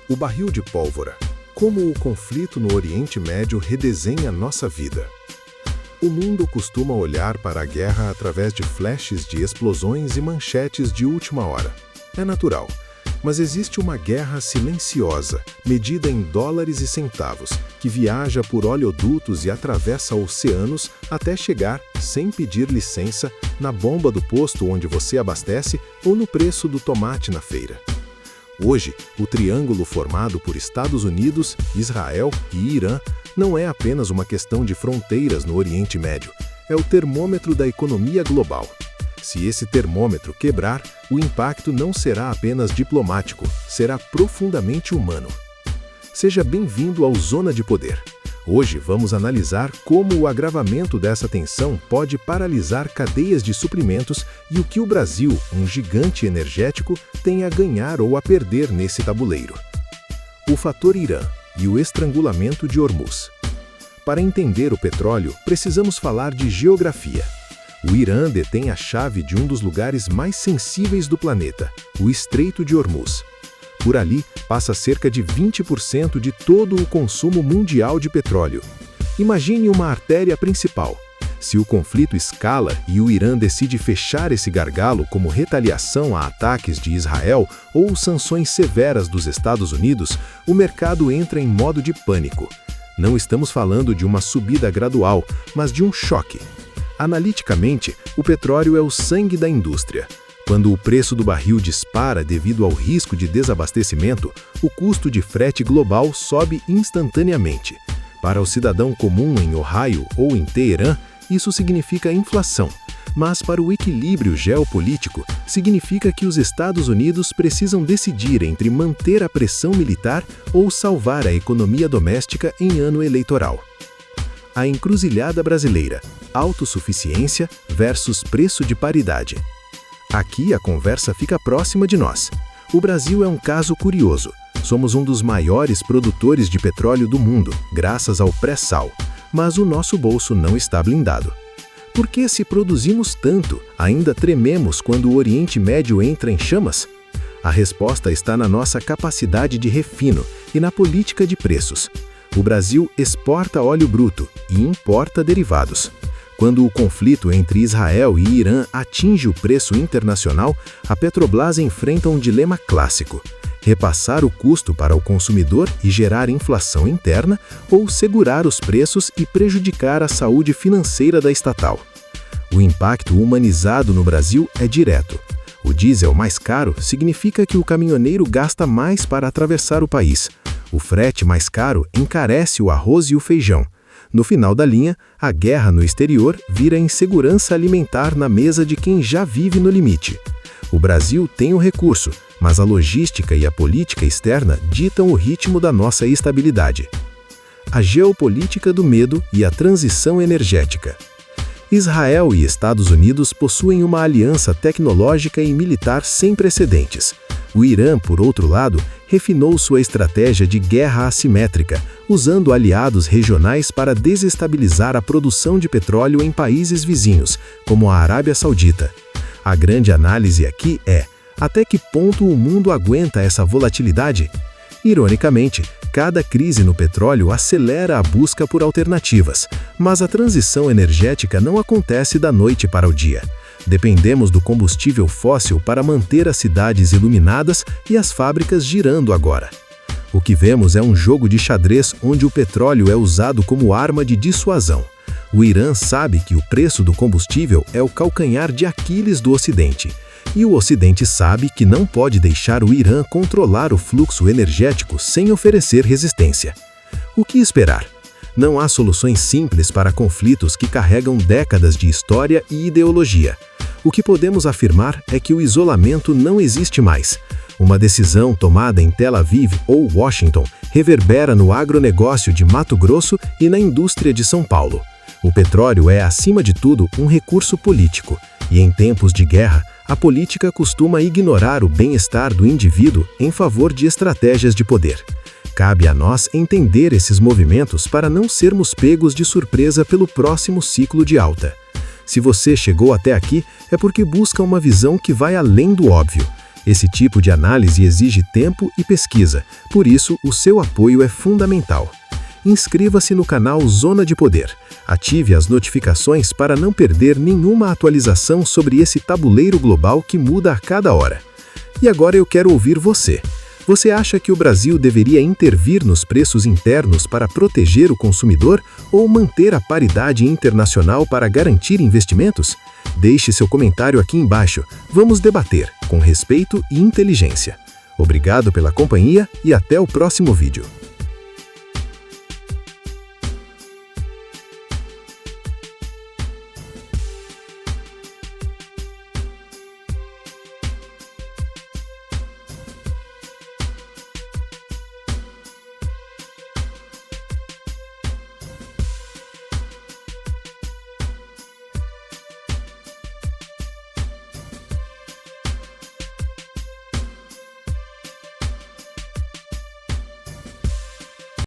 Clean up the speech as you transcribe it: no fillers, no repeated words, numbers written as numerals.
O barril de pólvora. Como o conflito no Oriente Médio redesenha nossa vida. O mundo costuma olhar para a guerra através de flashes de explosões e manchetes de última hora. É natural, mas existe uma guerra silenciosa, medida em dólares e centavos, que viaja por oleodutos e atravessa oceanos até chegar, sem pedir licença, na bomba do posto onde você abastece ou no preço do tomate na feira. Hoje, o triângulo formado por Estados Unidos, Israel e Irã não é apenas uma questão de fronteiras no Oriente Médio, é o termômetro da economia global. Se esse termômetro quebrar, o impacto não será apenas diplomático, será profundamente humano. Seja bem-vindo ao Zona de Poder. Hoje vamos analisar como o agravamento dessa tensão pode paralisar cadeias de suprimentos e o que o Brasil, um gigante energético, tem a ganhar ou a perder nesse tabuleiro. O fator Irã e o estrangulamento de Hormuz. Para entender o petróleo, precisamos falar de geografia. O Irã detém a chave de um dos lugares mais sensíveis do planeta, o Estreito de Hormuz. Por ali, passa cerca de 20% de todo o consumo mundial de petróleo. Imagine uma artéria principal. Se o conflito escala e o Irã decide fechar esse gargalo como retaliação a ataques de Israel ou sanções severas dos Estados Unidos, o mercado entra em modo de pânico. Não estamos falando de uma subida gradual, mas de um choque. Analiticamente, o petróleo é o sangue da indústria. Quando o preço do barril dispara devido ao risco de desabastecimento, o custo de frete global sobe instantaneamente. Para o cidadão comum em Ohio ou em Teherã, isso significa inflação. Mas para o equilíbrio geopolítico, significa que os Estados Unidos precisam decidir entre manter a pressão militar ou salvar a economia doméstica em ano eleitoral. A encruzilhada brasileira: autossuficiência versus preço de paridade. Aqui a conversa fica próxima de nós. O Brasil é um caso curioso. Somos um dos maiores produtores de petróleo do mundo, graças ao pré-sal. Mas o nosso bolso não está blindado. Por que, se produzimos tanto, ainda trememos quando o Oriente Médio entra em chamas? A resposta está na nossa capacidade de refino e na política de preços. O Brasil exporta óleo bruto e importa derivados. Quando o conflito entre Israel e Irã atinge o preço internacional, a Petrobras enfrenta um dilema clássico: repassar o custo para o consumidor e gerar inflação interna, ou segurar os preços e prejudicar a saúde financeira da estatal. O impacto humanizado no Brasil é direto. O diesel mais caro significa que o caminhoneiro gasta mais para atravessar o país. O frete mais caro encarece o arroz e o feijão. No final da linha, a guerra no exterior vira insegurança alimentar na mesa de quem já vive no limite. O Brasil tem o recurso, mas a logística e a política externa ditam o ritmo da nossa estabilidade. A geopolítica do medo e a transição energética. Israel e Estados Unidos possuem uma aliança tecnológica e militar sem precedentes. O Irã, por outro lado, refinou sua estratégia de guerra assimétrica, usando aliados regionais para desestabilizar a produção de petróleo em países vizinhos, como a Arábia Saudita. A grande análise aqui é: até que ponto o mundo aguenta essa volatilidade? Ironicamente, cada crise no petróleo acelera a busca por alternativas, mas a transição energética não acontece da noite para o dia. Dependemos do combustível fóssil para manter as cidades iluminadas e as fábricas girando agora. O que vemos é um jogo de xadrez onde o petróleo é usado como arma de dissuasão. O Irã sabe que o preço do combustível é o calcanhar de Aquiles do Ocidente. E o Ocidente sabe que não pode deixar o Irã controlar o fluxo energético sem oferecer resistência. O que esperar? Não há soluções simples para conflitos que carregam décadas de história e ideologia. O que podemos afirmar é que o isolamento não existe mais. Uma decisão tomada em Tel Aviv ou Washington reverbera no agronegócio de Mato Grosso e na indústria de São Paulo. O petróleo é, acima de tudo, um recurso político, e em tempos de guerra, a política costuma ignorar o bem-estar do indivíduo em favor de estratégias de poder. Cabe a nós entender esses movimentos para não sermos pegos de surpresa pelo próximo ciclo de alta. Se você chegou até aqui, é porque busca uma visão que vai além do óbvio. Esse tipo de análise exige tempo e pesquisa, por isso o seu apoio é fundamental. Inscreva-se no canal Zona de Poder. Ative as notificações para não perder nenhuma atualização sobre esse tabuleiro global que muda a cada hora. E agora eu quero ouvir você. Você acha que o Brasil deveria intervir nos preços internos para proteger o consumidor ou manter a paridade internacional para garantir investimentos? Deixe seu comentário aqui embaixo. Vamos debater, com respeito e inteligência. Obrigado pela companhia e até o próximo vídeo.